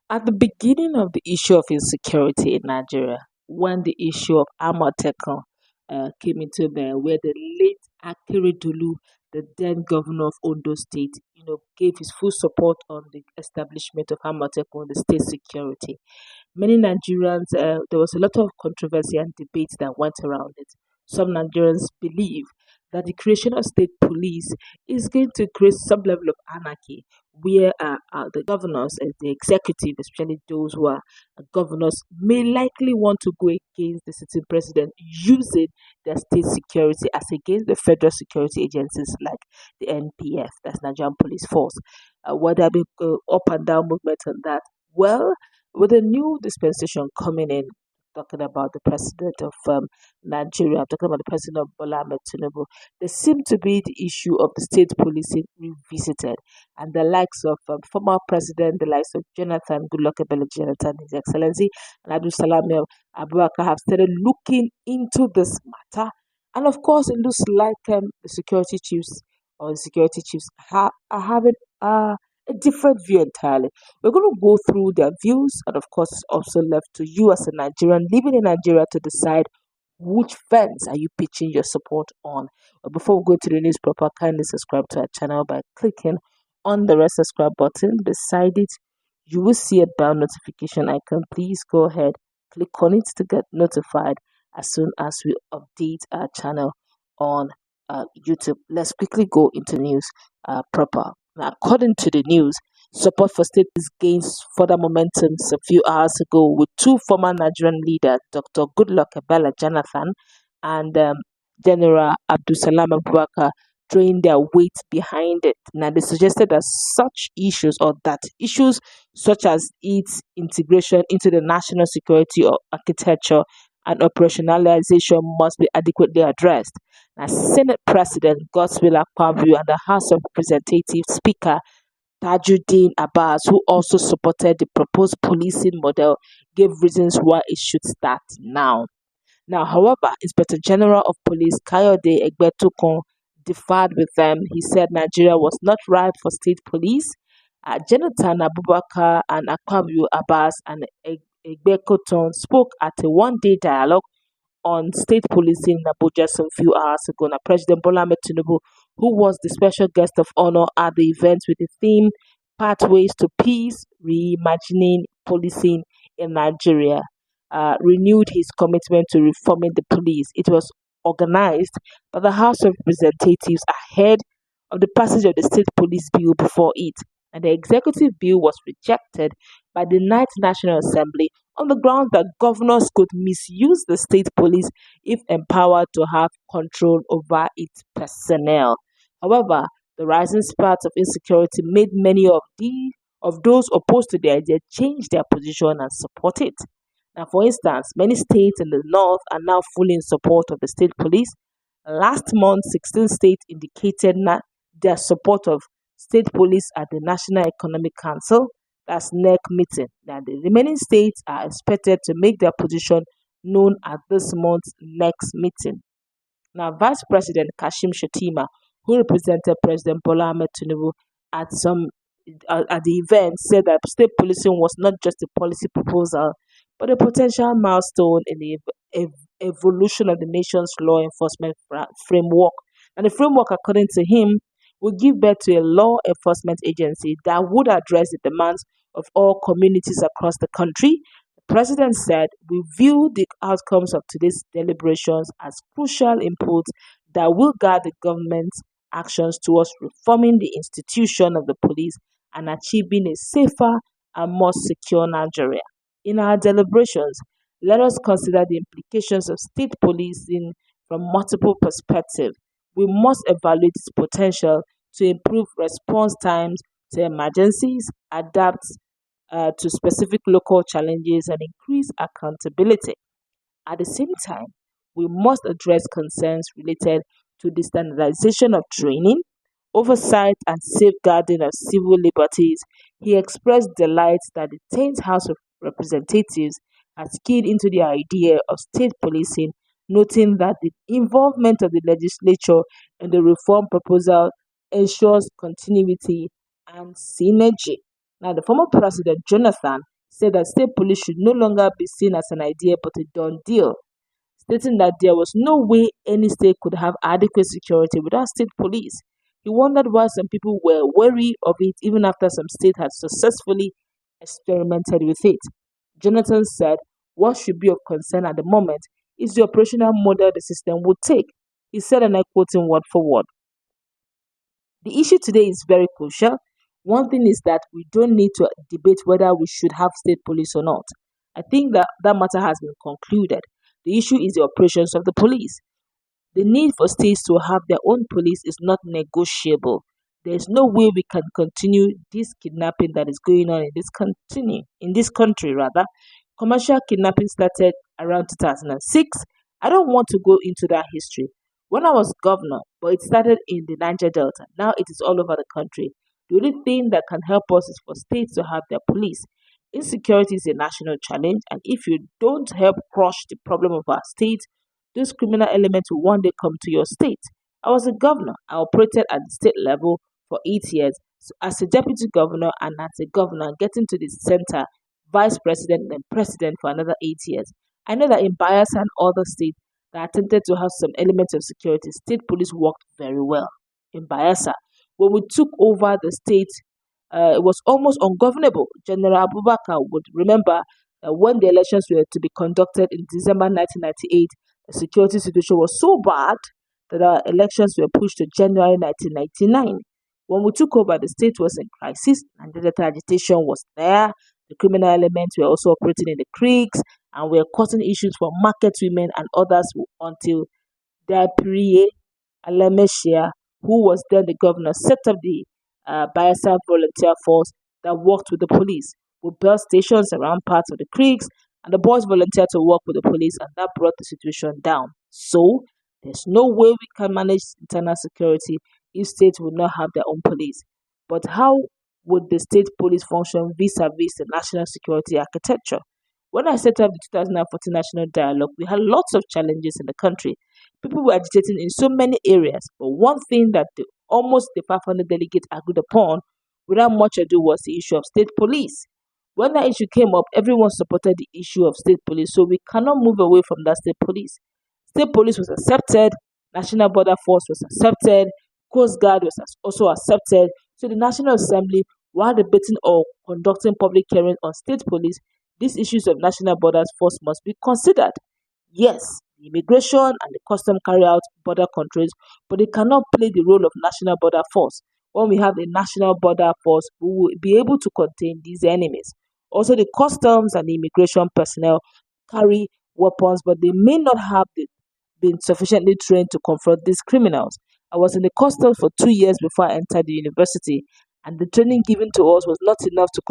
At the beginning of the issue of insecurity in Nigeria, when the issue of Amatekan came into bear, where the late Akeredolu, the then governor of Ondo State, gave his full support on the establishment of Amatekan, the state security. Many Nigerians, there was a lot of controversy and debate that went around it. Some Nigerians believe that the creation of state police is going to create some level of anarchy where the governors and the executive, especially those who are governors, may likely want to go against the sitting president using their state security as against the federal security agencies like the NPF, that's Nigerian Police Force. Whether there be up and down movement on that. Well, with a new dispensation coming in, talking about the president of Nigeria, I'm talking about the president of Bola Ahmed Tinubu, there seemed to be the issue of the state policing revisited, and the likes of former president, the likes of Jonathan Goodluck Ebele Jonathan, His Excellency, and Abdul Salam Abubakar have started looking into this matter. And of course, it looks like the security chiefs or the security chiefs are having a different view entirely. We're going to go through their views, and of course, it's also left to you as a Nigerian living in Nigeria to decide which fence are you pitching your support on. But before we go to the news proper, kindly subscribe to our channel by clicking on the red subscribe button. Beside it, you will see a bell notification icon. Please go ahead, click on it to get notified as soon as we update our channel on YouTube. Let's quickly go into news proper. Now, according to the news, support for state gains further momentum a few hours ago with two former Nigerian leaders, Dr. Goodluck Ebele Jonathan and General Abdul Salam Abubakar, throwing their weight behind it. Now, they suggested that such issues or that issues such as its integration into the national security or architecture and operationalization must be adequately addressed. Now, Senate President Godswill Akpabio and the House of Representatives Speaker Tajuddin Abbas, who also supported the proposed policing model, gave reasons why it should start now. However, Inspector General of Police Kayode Egbetokun differed with them. He said Nigeria was not ripe for state police. Jonathan Abubakar and Akpabio Abbas and Egbetokun spoke at a one-day dialogue on state policing in Abuja some few hours ago. Now, President Bola Ahmed Tinubu, who was the special guest of honor at the event with the theme Pathways to Peace, Reimagining Policing in Nigeria, renewed his commitment to reforming the police. It was organized by the House of Representatives ahead of the passage of the state police bill before it, and the executive bill was rejected by the Ninth National Assembly on the grounds that governors could misuse the state police if empowered to have control over its personnel. However, the rising spats of insecurity made many of those opposed to the idea change their position and support it. Now, for instance, many states in the north are now fully in support of the state police. Last month, 16 states indicated their support of state police at the National Economic Council, that's NEC meeting. Now, the remaining states are expected to make their position known at this month's next meeting. Now, Vice President Kashim Shettima, who represented President Bola Ahmed Tinubu at at the event, said that state policing was not just a policy proposal, but a potential milestone in the evolution of the nation's law enforcement framework. And the framework, according to him, will give birth to a law enforcement agency that would address the demands of all communities across the country. The president said, "We view the outcomes of today's deliberations as crucial inputs that will guide the government's actions towards reforming the institution of the police and achieving a safer and more secure Nigeria. In our deliberations, let us consider the implications of state policing from multiple perspectives. We must evaluate its potential to improve response times to emergencies, adapt to specific local challenges, and increase accountability. At the same time, we must address concerns related to the standardization of training, oversight, and safeguarding of civil liberties." He expressed delight that the 10th House of Representatives has keyed into the idea of state policing, noting that the involvement of the legislature in the reform proposal ensures continuity and synergy. Now, the former president, Jonathan, said that state police should no longer be seen as an idea but a done deal, stating that there was no way any state could have adequate security without state police. He wondered why some people were wary of it even after some states had successfully experimented with it. Jonathan said, "What should be of concern at the moment is the operational model the system would take." He said, and I quote him word for word, "The issue today is very crucial. One thing is that we don't need to debate whether we should have state police or not. I think that that matter has been concluded. The issue is the operations of the police. The need for states to have their own police is not negotiable. There is no way we can continue this kidnapping that is going on in this country rather. Commercial kidnapping started around 2006. I don't want to go into that history. When I was governor, but it started in the Niger Delta. Now it is all over the country. The only thing that can help us is for states to have their police. Insecurity is a national challenge, and if you don't help crush the problem of our state, those criminal elements will one day come to your state. I was a governor. I operated at the state level for 8 years. So as a deputy governor and as a governor, getting to the center, vice president, and president for another 8 years. I know that in Bayelsa and other states that attempted to have some elements of security, state police worked very well. In Bayelsa, when we took over the state, it was almost ungovernable. General Abubakar would remember when the elections were to be conducted in December 1998, the security situation was so bad that our elections were pushed to January 1999. When we took over, the state was in crisis and the agitation was there. The criminal elements were also operating in the creeks and were causing issues for market women and others until Daprie Alemeshia, who was then the governor, set up the Bayelsa Volunteer Force that worked with the police. We built stations around parts of the creeks, and the boys volunteered to work with the police, and that brought the situation down. So, there's no way we can manage internal security if states would not have their own police. But how would the state police function vis-a-vis the national security architecture? When I set up the 2014 National Dialogue, we had lots of challenges in the country. People were agitating in so many areas, but one thing that almost the 500 delegates agreed upon without much ado was the issue of state police. When that issue came up, everyone supported the issue of state police, so we cannot move away from that state police. State police was accepted, National Border Force was accepted, Coast Guard was also accepted. So the National Assembly, while debating or conducting public hearings on state police, these issues of National Border Force must be considered. Yes, the immigration and the custom carry out border controls, but they cannot play the role of National Border Force. When we have a National Border Force, we will be able to contain these enemies. Also, the customs and the immigration personnel carry weapons, but they may not have been sufficiently trained to confront these criminals. I was in the customs for 2 years before I entered the university, and the training given to us was not enough to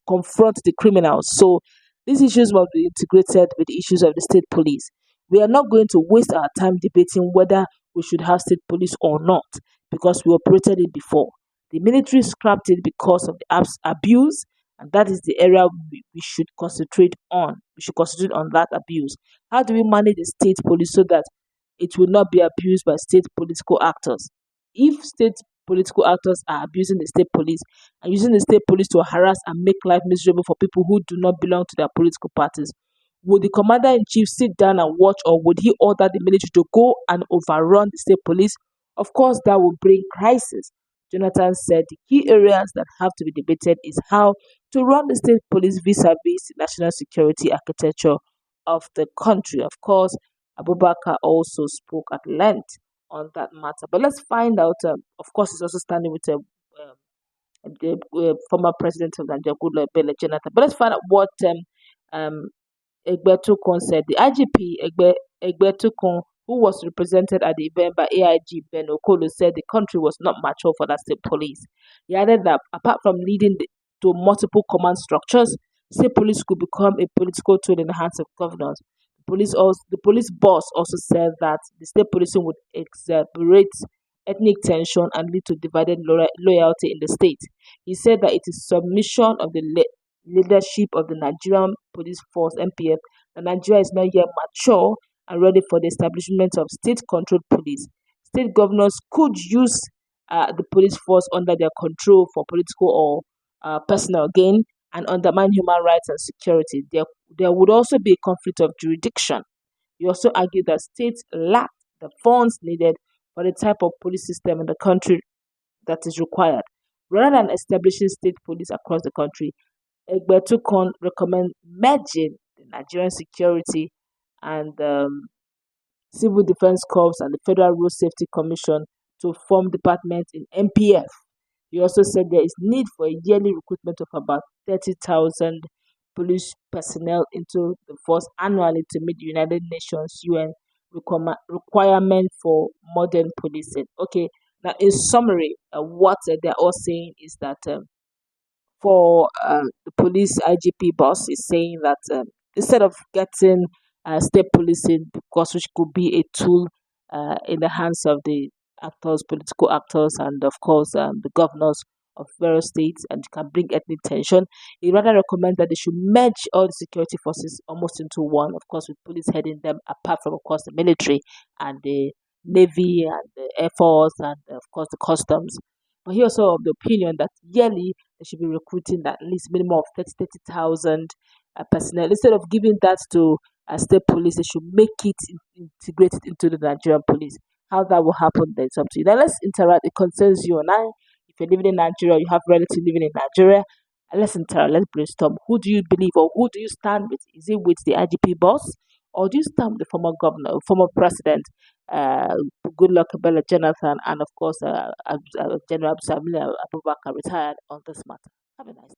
confront the criminals. So these issues must be integrated with the issues of the state police. We are not going to waste our time debating whether we should have state police or not, because we operated it before. The military scrapped it because of the abuse, and that is the area we should concentrate on. We should concentrate on that abuse. How do we manage the state police so that it will not be abused by state political actors? If state political actors are abusing the state police and using the state police to harass and make life miserable for people who do not belong to their political parties, would the commander-in-chief sit down and watch, or would he order the military to go and overrun the state police? Of course, that will bring crisis. Jonathan said the key areas that have to be debated is how to run the state police vis-a-vis the national security architecture of the country. Of course, Abubakar also spoke at length on that matter. But let's find out, of course, he's also standing with the former president of Nigeria, Goodluck, Ebele, Jonathan. But let's find out what Egbetukun said. The IGP, Egbetukun, who was represented at the event by AIG Ben Okolo, said the country was not mature for that state police. He added that apart from leading to multiple command structures, state police could become a political tool in the hands of governors. The police boss also said that the state policing would exacerbate ethnic tension and lead to divided loyalty in the state. He said that it is submission of the leadership of the Nigerian Police Force (NPF) that Nigeria is not yet mature and ready for the establishment of state-controlled police. State governors could use the police force under their control for political or personal gain, and undermine human rights and security. There would also be a conflict of jurisdiction. You also argue that states lack the funds needed for the type of police system in the country that is required. Rather than establishing state police across the country, Egbetukon recommend merging the Nigerian Security and Civil Defense Corps and the Federal Road Safety Commission to form departments in MPF. He also said there is need for a yearly recruitment of about 30,000 police personnel into the force annually to meet the United Nations UN requirement for modern policing. Okay, now in summary, what they're all saying is that for the police IGP boss is saying that instead of getting state policing, because which could be a tool in the hands of the actors, political actors, and of course the governors of various states, and can bring ethnic tension, he rather recommends that they should merge all the security forces almost into one, of course, with police heading them, apart from, of course, the military and the navy and the air force and, of course, the customs. But he also of the opinion that yearly they should be recruiting at least minimum of 30,000 personnel. Instead of giving that to state police, they should make it integrated into the Nigerian police. How that will happen, then it's up to you. Now let's interact. It concerns you and I. If you're living in Nigeria, you have relatives living in Nigeria. Let's interact. Let's brainstorm. Who do you believe, or who do you stand with? Is it with the IGP boss, or do you stand with the former governor, former president, uh, Goodluck, Ebele, Jonathan, and of course General Abdulsamil Abubakar retired on this matter? Have a nice